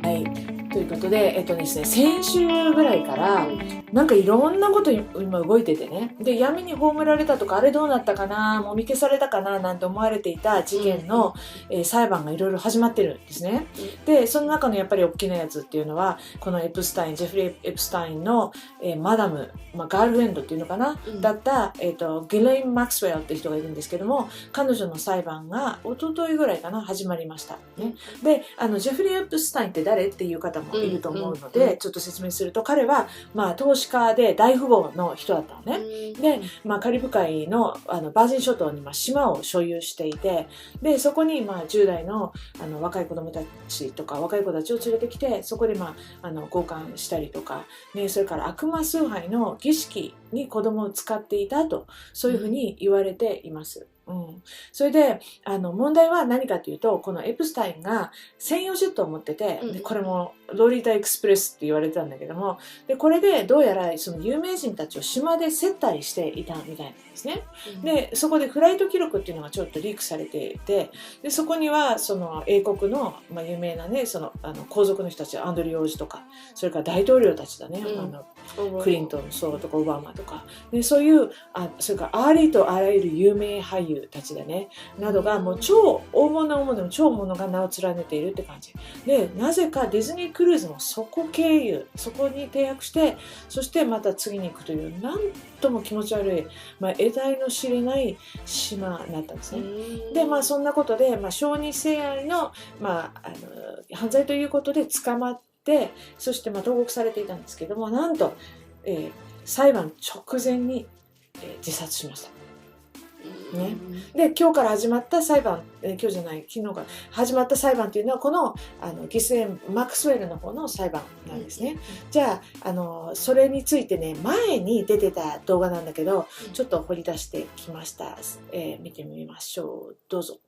はい、ということで、ですね、先週ぐらいからなんかいろんなこと今動いててね、で闇に葬られたとか、あれどうなったかな、もみ消されたかななんて思われていた事件の、裁判がいろいろ始まってるんですね。でその中のやっぱり大きなやつっていうのは、このジェフリー・エプスタインの、マダム、ガールフレンドっていうのかな、だった、ギレイン・マクスウェルっていう人がいるんですけども、彼女の裁判が一昨日ぐらいかな始まりました、ね。でジェフリー・エプスタインって誰っていう方もいると思うので、ちょっと説明すると、彼は、投資家で大富豪の人だったのね。で、カリブ海の、バージン諸島に、島を所有していて、でそこに、10代の、若い子供たちとか若い子たちを連れてきて、そこで、交換したりとか、ね、それから悪魔崇拝の儀式に子供を使っていたと、そういうふうに言われています。それで問題は何かというと、このエプスタインが専用ジェットを持ってて、でこれもロリータエクスプレスって言われてたんだけども、でこれでどうやらその有名人たちを島で接待していたみたいなんですね。でそこでフライト記録っていうのがちょっとリークされていて、でそこにはその英国の、有名なね、その皇族の人たち、アンドリュー王子とか、それから大統領たちだね、クリントンそうとかオバマとか、でそういうそれからありとあらゆる有名俳優たちだねなどが、もう超大物の超大物が名を連ねているって感じで、なぜかディズニークルーズもそこ経由、そこに停泊して、そしてまた次に行くという、なんとも気持ち悪い、得体の知れない島だったんですね。でそんなことで、小児性愛の、犯罪ということで捕まって、そして投獄されていたんですけども、なんと、裁判直前に、自殺しました。ね、で今日から始まった裁判、今日じゃない昨日から始まった裁判というのは、このギスレン・マクスウェルの方の裁判なんですね。じゃあそれについてね、前に出てた動画なんだけど、ちょっと掘り出してきました。見てみましょう。どうぞ。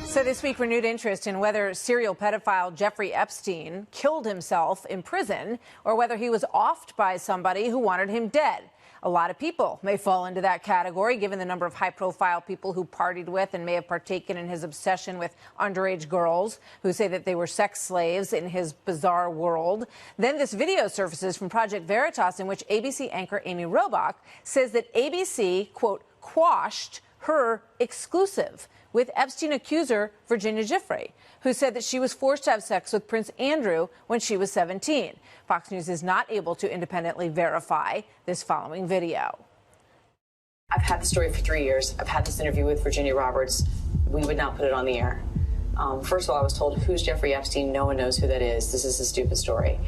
So this week, renewed interest in whether serial pedophile Jeffrey Epstein killed himself in prison or whether he was offed by somebody who wanted him dead. A lot of people may fall into that category, given the number of high-profile people who partied with and may have partaken in his obsession with underage girls who say that they were sex slaves in his bizarre world. Then this video surfaces from Project Veritas, in which ABC anchor Amy Robach says that ABC, quote, quashed her exclusive with Epstein accuser Virginia Giuffre, who said that she was forced to have sex with Prince Andrew when she was 17. Fox News is not able to independently verify this following video. I've had the story for 3 years. I've had this interview with Virginia Roberts. We would not put it on the air. First of all, I was told, who's Jeffrey Epstein? No one knows who that is. This is a stupid story.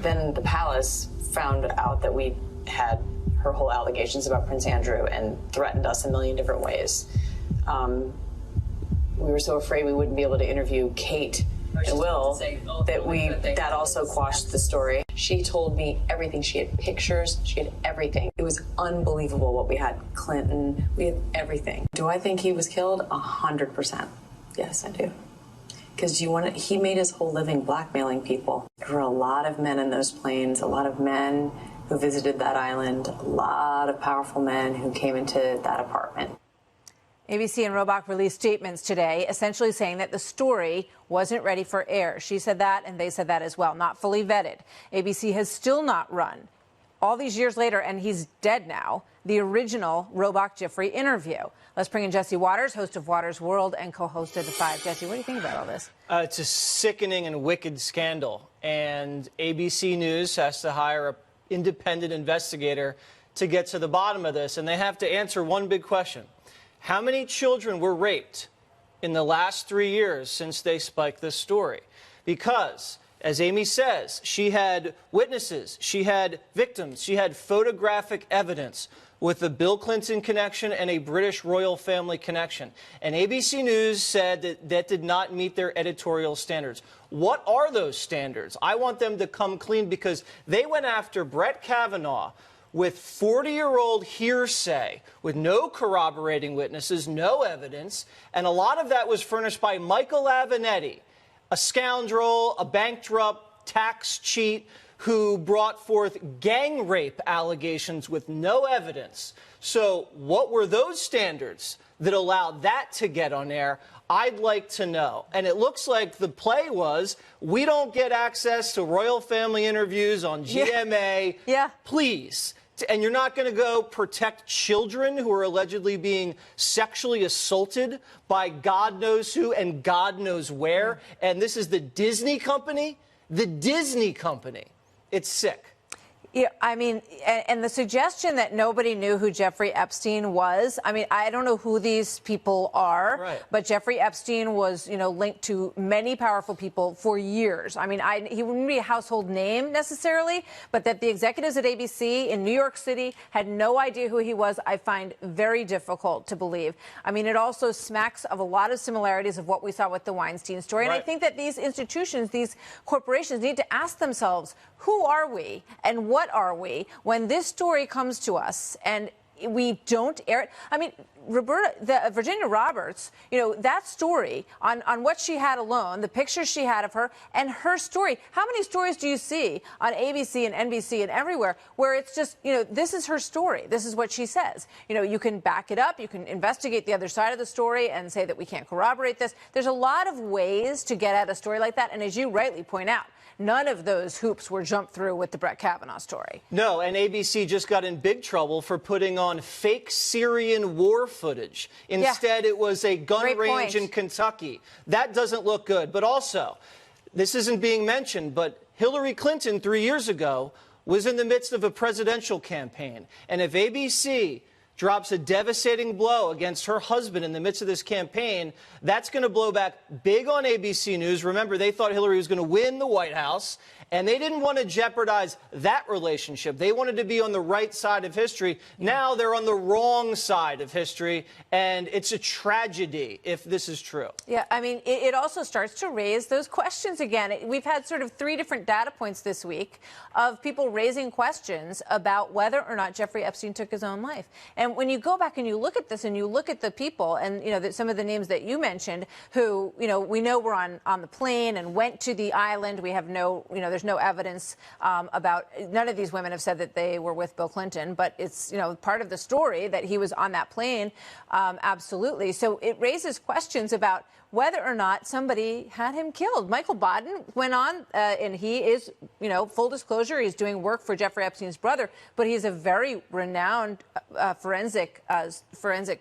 Then the palace found out that we had her whole allegations about Prince Andrew and threatened us a million different ways. We were so afraid we wouldn't be able to interview Kate and Will that also quashed the story. She told me everything. She had pictures. She had everything. It was unbelievable what we had. Clinton, we had everything. Do I think he was killed? 100%. Yes, I do. Because he made his whole living blackmailing people. There were a lot of men in those planes, a lot of men who visited that island, a lot of powerful men who came into that apartment. ABC and Robach released statements today, essentially saying that the story wasn't ready for air. She said that, and they said that as well, not fully vetted. ABC has still not run, all these years later, and he's dead now, the original Robach-Giuffre interview. Let's bring in Jesse Waters, host of Waters World and co-host of The Five. Jesse, what do you think about all this? It's a sickening and wicked scandal, and ABC News has to hire an independent investigator to get to the bottom of this, and they have to answer one big question. How many children were raped in the last 3 years since they spiked this story? Because, as Amy says, she had witnesses, she had victims, she had photographic evidence with a Bill Clinton connection and a British royal family connection. And ABC News said that that did not meet their editorial standards. What are those standards? I want them to come clean, because they went after Brett Kavanaugh with 40-year-old hearsay, with no corroborating witnesses, no evidence, and a lot of that was furnished by Michael Avenatti, a scoundrel, a bankrupt tax cheat who brought forth gang rape allegations with no evidence. So what were those standards that allowed that to get on air? I'd like to know. And it looks like the play was, we don't get access to royal family interviews on GMA. Yeah. Please. And you're not going to go protect children who are allegedly being sexually assaulted by God knows who and God knows where. And this is the Disney company? The Disney company. It's sick. Yeah, I mean, and the suggestion that nobody knew who Jeffrey Epstein was, I mean, I don't know who these people are, right, but Jeffrey Epstein was, you know, linked to many powerful people for years. I mean, he wouldn't be a household name necessarily, but that the executives at ABC in New York City had no idea who he was, I find very difficult to believe. I mean, it also smacks of a lot of similarities of what we saw with the Weinstein story. Right. And I think that these institutions, these corporations need to ask themselves, who are we and what are we when this story comes to us and we don't air it? I mean, Virginia Roberts, you know, that story on what she had alone, the pictures she had of her and her story. How many stories do you see on ABC and NBC and everywhere where it's just, you know, this is her story. This is what she says. You know, you can back it up. You can investigate the other side of the story and say that we can't corroborate this. There's a lot of ways to get at a story like that. And as you rightly point out, none of those hoops were jumped through with the Brett Kavanaugh story. No, and ABC just got in big trouble for putting on fake Syrian war footage. Instead, it was a gun range in Kentucky. That doesn't look good. But also, this isn't being mentioned, but Hillary Clinton 3 years ago was in the midst of a presidential campaign. And if ABC drops a devastating blow against her husband in the midst of this campaign, that's going to blow back big on ABC News. Remember, they thought Hillary was going to win the White House, and they didn't want to jeopardize that relationship. They wanted to be on the right side of history. Now they're on the wrong side of history, and it's a tragedy if this is true. Yeah, I mean, it also starts to raise those questions again. We've had sort of 3 different data points this week of people raising questions about whether or not Jeffrey Epstein took his own life. And when you go back and you look at this and you look at the people and, you know, some of the names that you mentioned who, you know, we know were on the plane and went to the island. We have no, you know, there's no evidence about, none of these women have said that they were with Bill Clinton, but it's, you know, part of the story that he was on that plane. Absolutely. So it raises questions about whether or not somebody had him killed. Michael Baden went on, and he is, you know, full disclosure, he's doing work for Jeffrey Epstein's brother, but he's a very renowned forensic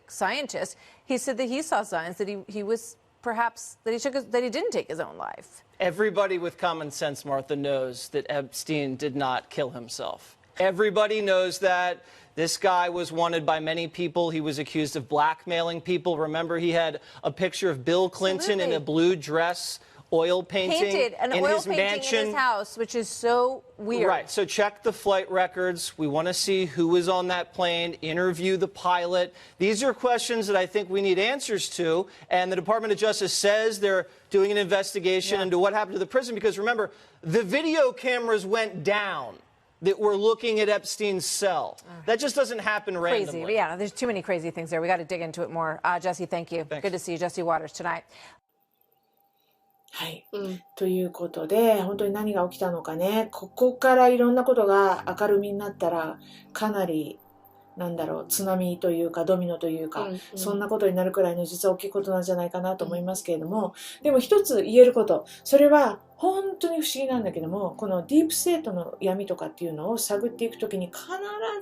scientist. He said that he saw signs that he was perhaps, that he didn't take his own life. Everybody with common sense, Martha, knows that Epstein did not kill himself. Everybody knows that. This guy was wanted by many people. He was accused of blackmailing people. Remember, he had a picture of Bill Clinton in a blue dress, oil painting an in oil his painting mansion. in his house, which is so weird. Right. So check the flight records. We want to see who was on that plane, interview the pilot. These are questions that I think we need answers to. And the Department of Justice says they're doing an investigation into what happened to the prison. Because remember, the video cameras went down that we're looking at Epstein's cell. That just doesn't happen randomly. Crazy. Yeah, there's too many crazy things there. We got to dig into it more. Jesse, thank you. Thanks. Good to see you, Jesse Waters, tonight. はい、ということで本当に何が起きたのかね、ここからいろんなことが明るみになったらかなりなんだろう、津波というかドミノというか、そんなことになるくらいの実は大きいことなんじゃないかなと思いますけれども、でも一つ言えること、それは本当に不思議なんだけども、このディープステートの闇とかっていうのを探っていくときに必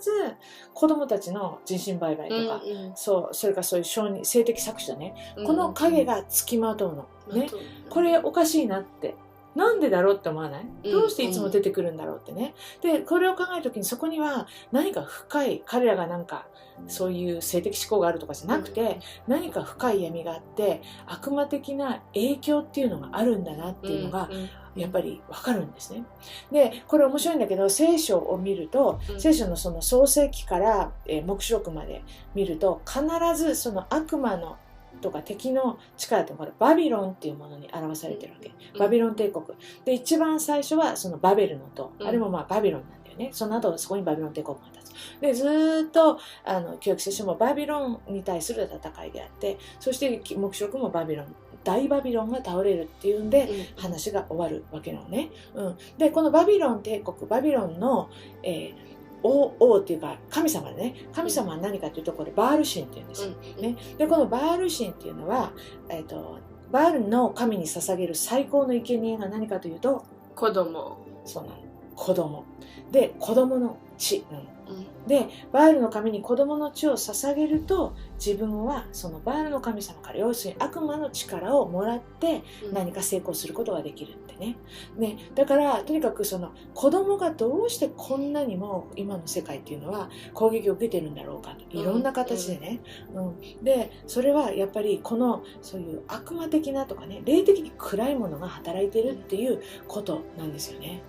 ず子供たちの人身売買とか、それからそういう性的搾取だね、この影がつきまとうの、ね、これおかしいなって。なんでだろうって思わない？どうしていつも出てくるんだろうってね。で、これを考えるときにそこには何か深い、彼らがなんかそういう性的思考があるとかじゃなくて、何か深い闇があって悪魔的な影響っていうのがあるんだなっていうのがやっぱりわかるんですね。で、これ面白いんだけど、聖書を見ると、聖書のその創世記から黙示録まで見ると、必ずその悪魔のとか敵の力ってこれバビロンっていうものに表されてるわけ。バビロン帝国で一番最初はそのバベルの塔、あれもまあバビロンなんだよね。その後そこにバビロン帝国が立つ。でずっと旧約聖書もバビロンに対する戦いであって、そして黙示録もバビロン大バビロンが倒れるっていうんで、話が終わるわけなのね。でこのバビロン帝国、バビロンの、王っていうか神様ね、神様は何かというとこれバール神っていうんですよ、ね。でこのバール神っていうのは、バールの神に捧げる最高の生贄が何かというと子供。そうなの、子供で、子供の血なの。でバールの神に子供の血を捧げると、自分はそのバールの神様から、要するに悪魔の力をもらって何か成功することができるってね。だからとにかくその子供がどうしてこんなにも今の世界っていうのは攻撃を受けてるんだろうかと、いろんな形でね。でそれはやっぱりこのそういう悪魔的なとかね、霊的に暗いものが働いてるっていうことなんですよね。